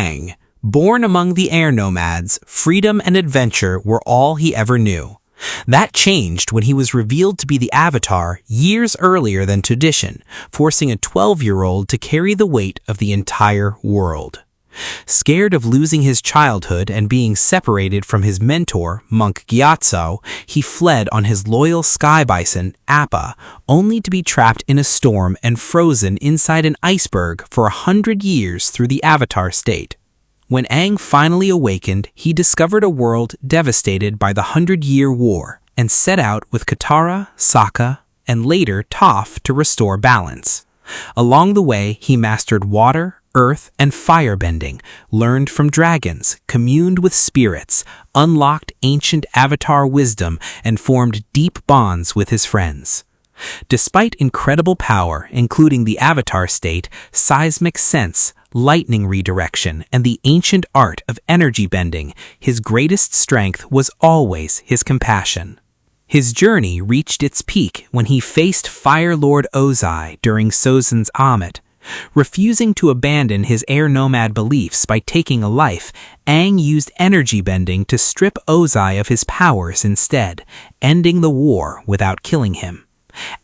Aang. Born among the air nomads, freedom and adventure were all he ever knew. That changed when he was revealed to be the Avatar years earlier than tradition, forcing a 12-year-old to carry the weight of the entire world. Scared of losing his childhood and being separated from his mentor, Monk Gyatso, he fled on his loyal sky bison, Appa, only to be trapped in a storm and frozen inside an iceberg for 100 years through the Avatar state. When Aang finally awakened, he discovered a world devastated by the 100-Year War and set out with Katara, Sokka, and later Toph to restore balance. Along the way, he mastered water, earth, and firebending, learned from dragons, communed with spirits, unlocked ancient Avatar wisdom, and formed deep bonds with his friends. Despite incredible power, including the Avatar state, seismic sense, lightning redirection, and the ancient art of energy bending, his greatest strength was always his compassion. His journey reached its peak when he faced Fire Lord Ozai during Sozin's Amet. Refusing to abandon his air nomad beliefs by taking a life, Aang used energy bending to strip Ozai of his powers instead, ending the war without killing him.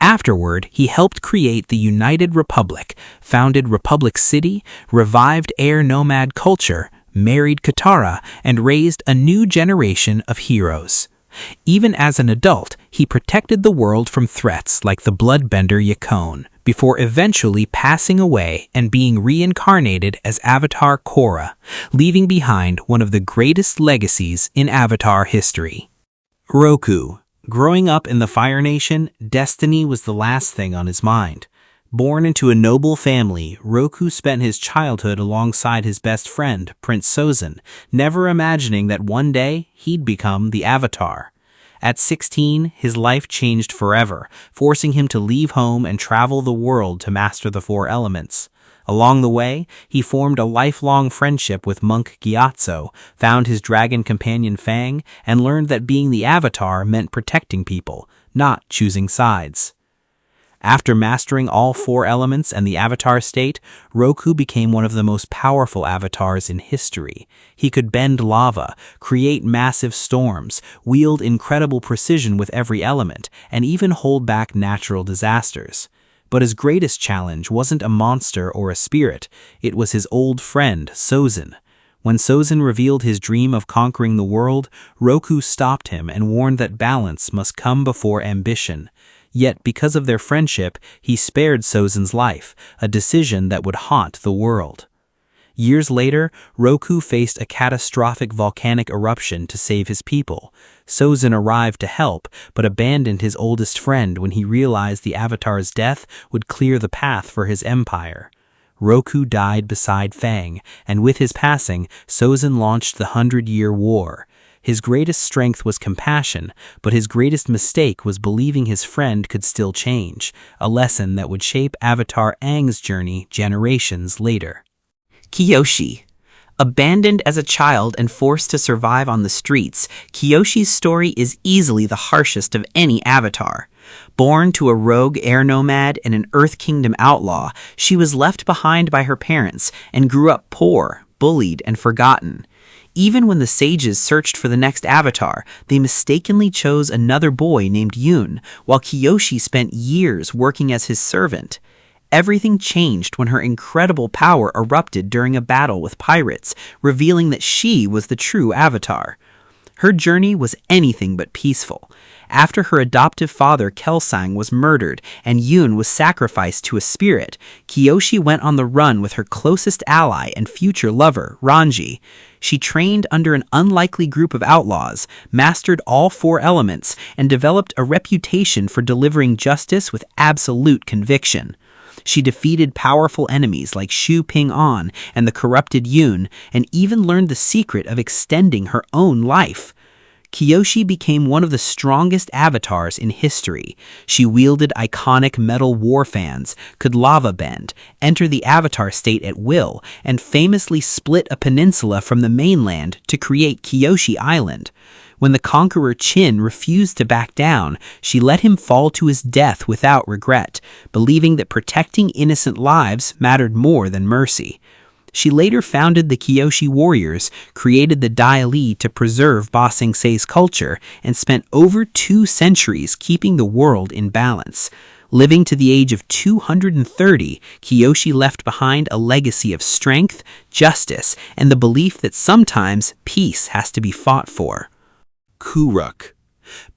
Afterward, he helped create the United Republic, founded Republic City, revived air nomad culture, married Katara, and raised a new generation of heroes. Even as an adult, he protected the world from threats like the bloodbender Yangchen, before eventually passing away and being reincarnated as Avatar Korra, leaving behind one of the greatest legacies in Avatar history. Roku. Growing up in the Fire Nation, destiny was the last thing on his mind. Born into a noble family, Roku spent his childhood alongside his best friend, Prince Sozin, never imagining that one day he'd become the Avatar. At 16, his life changed forever, forcing him to leave home and travel the world to master the four elements. Along the way, he formed a lifelong friendship with Monk Gyatso, found his dragon companion Fang, and learned that being the Avatar meant protecting people, not choosing sides. After mastering all four elements and the Avatar state, Roku became one of the most powerful avatars in history. He could bend lava, create massive storms, wield incredible precision with every element, and even hold back natural disasters. But his greatest challenge wasn't a monster or a spirit, it was his old friend, Sozin. When Sozin revealed his dream of conquering the world, Roku stopped him and warned that balance must come before ambition. Yet, because of their friendship, he spared Sozin's life, a decision that would haunt the world. Years later, Roku faced a catastrophic volcanic eruption to save his people. Sozin arrived to help, but abandoned his oldest friend when he realized the Avatar's death would clear the path for his empire. Roku died beside Fang, and with his passing, Sozin launched the 100-Year War. His greatest strength was compassion, but his greatest mistake was believing his friend could still change, a lesson that would shape Avatar Aang's journey generations later. Kyoshi. Abandoned as a child and forced to survive on the streets, Kyoshi's story is easily the harshest of any Avatar. Born to a rogue air nomad and an Earth Kingdom outlaw, she was left behind by her parents and grew up poor, bullied, and forgotten. Even when the sages searched for the next Avatar, they mistakenly chose another boy named Yoon, while Kyoshi spent years working as his servant. Everything changed when her incredible power erupted during a battle with pirates, revealing that she was the true Avatar. Her journey was anything but peaceful. After her adoptive father Kelsang was murdered and Yoon was sacrificed to a spirit, Kyoshi went on the run with her closest ally and future lover, Ranji. She trained under an unlikely group of outlaws, mastered all four elements, and developed a reputation for delivering justice with absolute conviction. She defeated powerful enemies like Shu Ping-an and the corrupted Yoon, and even learned the secret of extending her own life. Kyoshi became one of the strongest avatars in history. She wielded iconic metal war fans, could lava bend, enter the avatar state at will, and famously split a peninsula from the mainland to create Kyoshi Island. When the conqueror Qin refused to back down, she let him fall to his death without regret, believing that protecting innocent lives mattered more than mercy. She later founded the Kyoshi warriors, created the Dai Li to preserve Ba Sing Se's culture, and spent over 2 centuries keeping the world in balance. Living to the age of 230, Kyoshi left behind a legacy of strength, justice, and the belief that sometimes peace has to be fought for. Kuruk.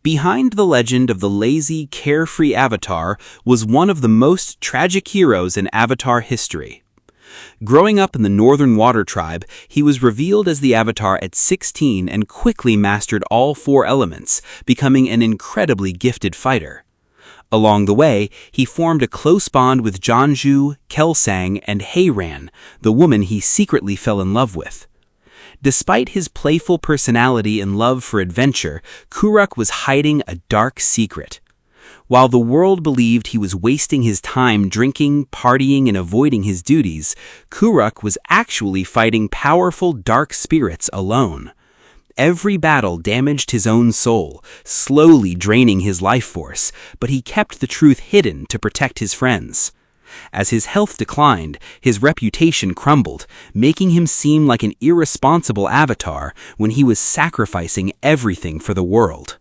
Behind the legend of the lazy, carefree Avatar was one of the most tragic heroes in Avatar history. Growing up in the Northern Water Tribe, he was revealed as the Avatar at 16 and quickly mastered all 4 elements, becoming an incredibly gifted fighter. Along the way, he formed a close bond with Jeonju, Kelsang, and Heiran, the woman he secretly fell in love with. Despite his playful personality and love for adventure, Kuruk was hiding a dark secret. While the world believed he was wasting his time drinking, partying, and avoiding his duties, Kuruk was actually fighting powerful dark spirits alone. Every battle damaged his own soul, slowly draining his life force, but he kept the truth hidden to protect his friends. As his health declined, his reputation crumbled, making him seem like an irresponsible avatar when he was sacrificing everything for the world.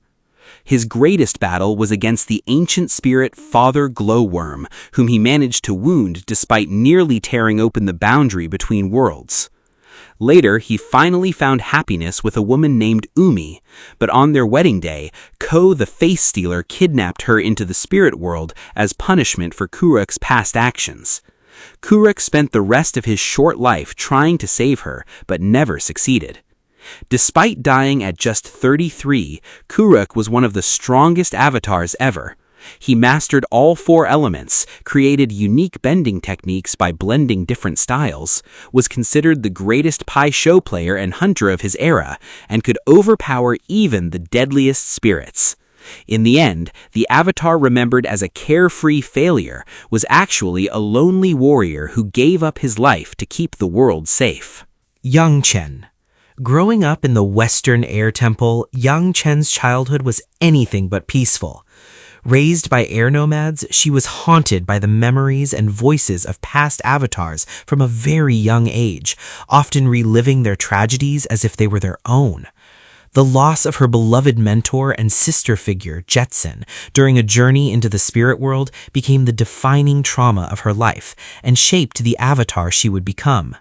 His greatest battle was against the ancient spirit Father Glowworm, whom he managed to wound despite nearly tearing open the boundary between worlds. Later, he finally found happiness with a woman named Umi, but on their wedding day, Ko the Face Stealer kidnapped her into the spirit world as punishment for Kuruk's past actions. Kuruk spent the rest of his short life trying to save her, but never succeeded. Despite dying at just 33, Kuruk was one of the strongest avatars ever. He mastered all 4 elements, created unique bending techniques by blending different styles, was considered the greatest Pai Sho player and hunter of his era, and could overpower even the deadliest spirits. In the end, the Avatar remembered as a carefree failure was actually a lonely warrior who gave up his life to keep the world safe. Yangchen. Growing up in the Western Air Temple, Yangchen's childhood was anything but peaceful. Raised by air nomads, she was haunted by the memories and voices of past avatars from a very young age, often reliving their tragedies as if they were their own. The loss of her beloved mentor and sister figure, Jetson, during a journey into the spirit world became the defining trauma of her life and shaped the avatar she would become.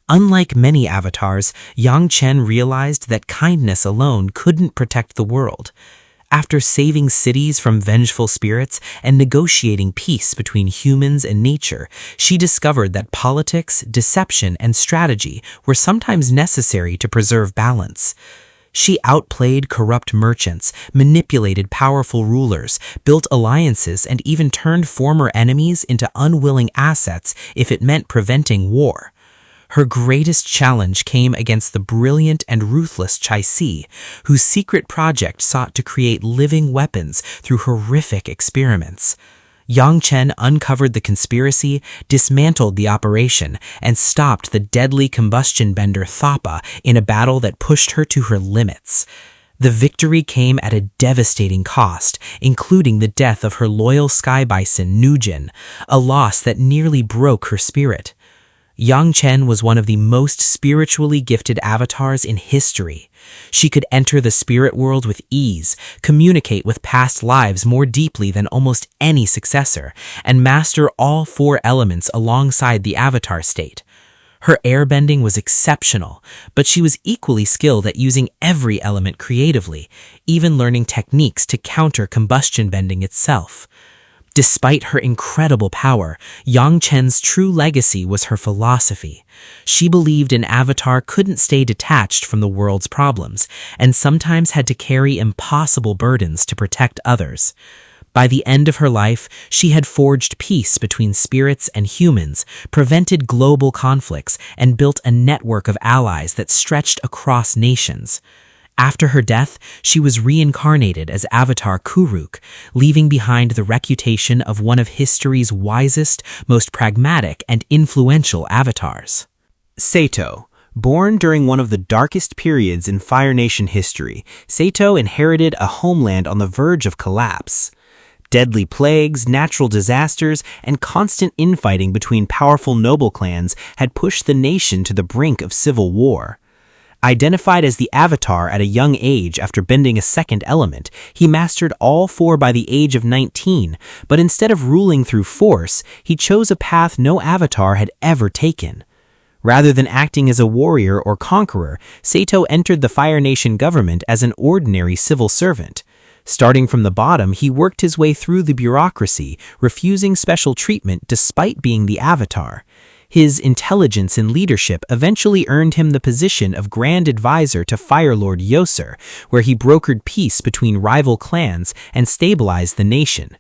Unlike many avatars, Yangchen realized that kindness alone couldn't protect the world. After saving cities from vengeful spirits and negotiating peace between humans and nature, she discovered that politics, deception, and strategy were sometimes necessary to preserve balance. She outplayed corrupt merchants, manipulated powerful rulers, built alliances, and even turned former enemies into unwilling assets if it meant preventing war. Her greatest challenge came against the brilliant and ruthless Chai-Si, whose secret project sought to create living weapons through horrific experiments. Yangchen uncovered the conspiracy, dismantled the operation, and stopped the deadly combustion bender Thapa in a battle that pushed her to her limits. The victory came at a devastating cost, including the death of her loyal sky bison Nujin, a loss that nearly broke her spirit. Yangchen was one of the most spiritually gifted avatars in history. She could enter the spirit world with ease, communicate with past lives more deeply than almost any successor, and master all 4 elements alongside the avatar state. Her airbending was exceptional, but she was equally skilled at using every element creatively, even learning techniques to counter combustion bending itself. Despite her incredible power, Yangchen's true legacy was her philosophy. She believed an avatar couldn't stay detached from the world's problems, and sometimes had to carry impossible burdens to protect others. By the end of her life, she had forged peace between spirits and humans, prevented global conflicts, and built a network of allies that stretched across nations. After her death, she was reincarnated as Avatar Kuruk, leaving behind the reputation of one of history's wisest, most pragmatic, and influential avatars. Szeto. Born during one of the darkest periods in Fire Nation history, Szeto inherited a homeland on the verge of collapse. Deadly plagues, natural disasters, and constant infighting between powerful noble clans had pushed the nation to the brink of civil war. Identified as the Avatar at a young age after bending a second element, he mastered all four by the age of 19, but instead of ruling through force, he chose a path no Avatar had ever taken. Rather than acting as a warrior or conqueror, Szeto entered the Fire Nation government as an ordinary civil servant. Starting from the bottom, he worked his way through the bureaucracy, refusing special treatment despite being the Avatar. His intelligence and leadership eventually earned him the position of Grand Advisor to Fire Lord Yoser, where he brokered peace between rival clans and stabilized the nation.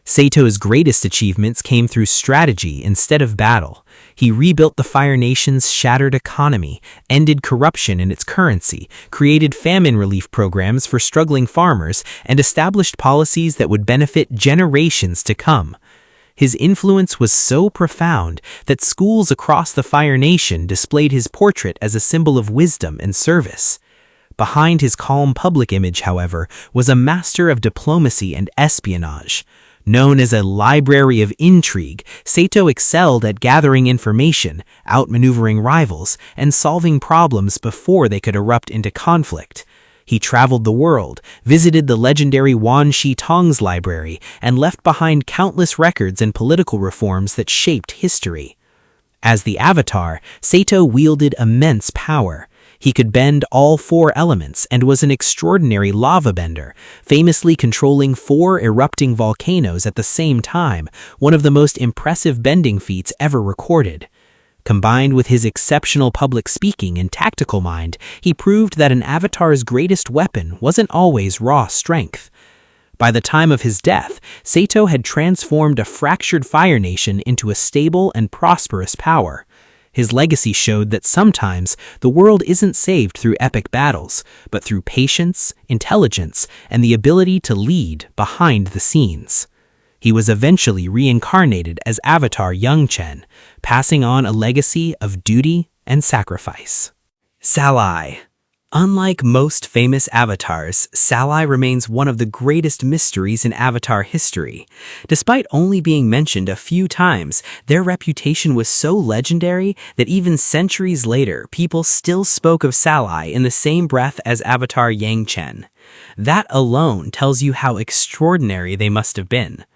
Seto's greatest achievements came through strategy instead of battle. He rebuilt the Fire Nation's shattered economy, ended corruption in its currency, created famine relief programs for struggling farmers, and established policies that would benefit generations to come. His influence was so profound that schools across the Fire Nation displayed his portrait as a symbol of wisdom and service. Behind his calm public image, however, was a master of diplomacy and espionage. Known as a library of intrigue, Szeto excelled at gathering information, outmaneuvering rivals, and solving problems before they could erupt into conflict. He traveled the world, visited the legendary Wan Shi Tong's library, and left behind countless records and political reforms that shaped history. As the Avatar, Szeto wielded immense power. He could bend all four elements and was an extraordinary lava bender, famously controlling 4 erupting volcanoes at the same time, one of the most impressive bending feats ever recorded. Combined with his exceptional public speaking and tactical mind, he proved that an Avatar's greatest weapon wasn't always raw strength. By the time of his death, Szeto had transformed a fractured Fire Nation into a stable and prosperous power. His legacy showed that sometimes the world isn't saved through epic battles, but through patience, intelligence, and the ability to lead behind the scenes. He was eventually reincarnated as Avatar Yangchen, passing on a legacy of duty and sacrifice. Salai. Unlike most famous avatars, Salai remains one of the greatest mysteries in Avatar history. Despite only being mentioned a few times, their reputation was so legendary that even centuries later, people still spoke of Salai in the same breath as Avatar Yangchen. That alone tells you how extraordinary they must have been.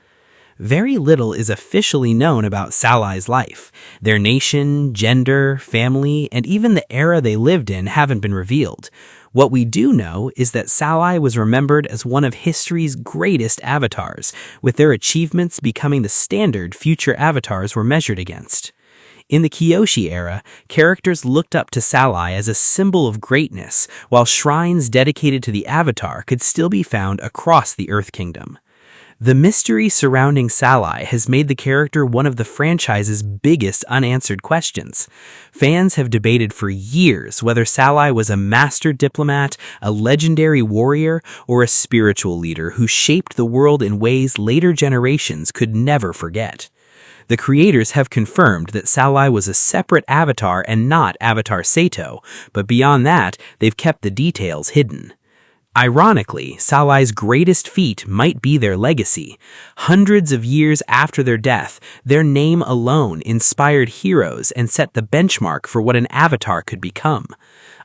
Very little is officially known about Salai's life. Their nation, gender, family, and even the era they lived in haven't been revealed. What we do know is that Salai was remembered as one of history's greatest avatars, with their achievements becoming the standard future avatars were measured against. In the Kyoshi era, characters looked up to Salai as a symbol of greatness, while shrines dedicated to the Avatar could still be found across the Earth Kingdom. The mystery surrounding Salai has made the character one of the franchise's biggest unanswered questions. Fans have debated for years whether Salai was a master diplomat, a legendary warrior, or a spiritual leader who shaped the world in ways later generations could never forget. The creators have confirmed that Salai was a separate avatar and not Avatar Szeto, but beyond that, they've kept the details hidden. Ironically, Salai's greatest feat might be their legacy. Hundreds of years after their death, their name alone inspired heroes and set the benchmark for what an avatar could become.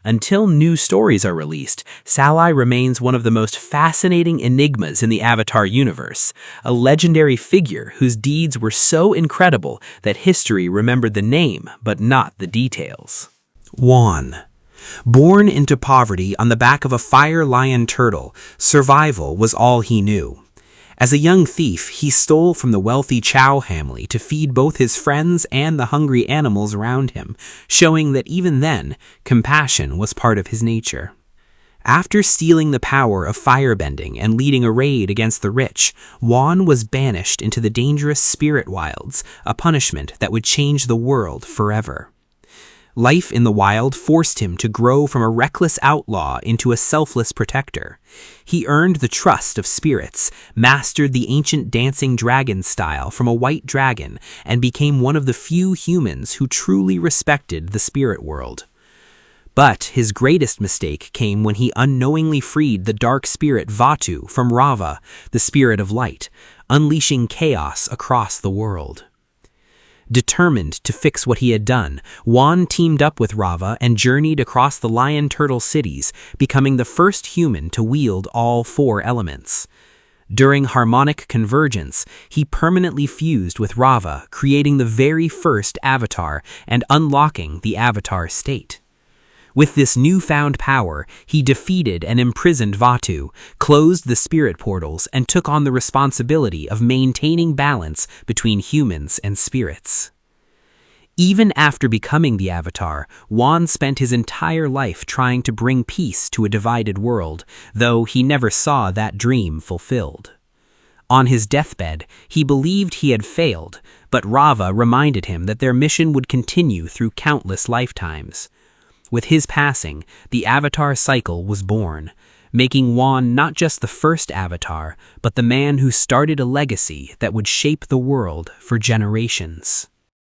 Until new stories are released, Salai remains one of the most fascinating enigmas in the Avatar universe, a legendary figure whose deeds were so incredible that history remembered the name but not the details. 1. Born into poverty on the back of a fire lion turtle, survival was all he knew. As a young thief, he stole from the wealthy Chow family to feed both his friends and the hungry animals around him, showing that even then, compassion was part of his nature. After stealing the power of firebending and leading a raid against the rich, Wan was banished into the dangerous spirit wilds, a punishment that would change the world forever. Life in the wild forced him to grow from a reckless outlaw into a selfless protector. He earned the trust of spirits, mastered the ancient dancing dragon style from a white dragon, and became one of the few humans who truly respected the spirit world. But his greatest mistake came when he unknowingly freed the dark spirit Vaatu from Raava, the spirit of light. unleashing chaos across the world. Determined to fix what he had done, Wan teamed up with Raava and journeyed across the Lion Turtle cities, becoming the first human to wield all 4 elements. During harmonic convergence, he permanently fused with Raava, creating the very first avatar and unlocking the avatar state. With this newfound power, he defeated and imprisoned Vaatu, closed the spirit portals, and took on the responsibility of maintaining balance between humans and spirits. Even after becoming the Avatar, Wan spent his entire life trying to bring peace to a divided world, though he never saw that dream fulfilled. On his deathbed, he believed he had failed, but Raava reminded him that their mission would continue through countless lifetimes. With his passing, the Avatar cycle was born, making Wan not just the first Avatar, but the man who started a legacy that would shape the world for generations.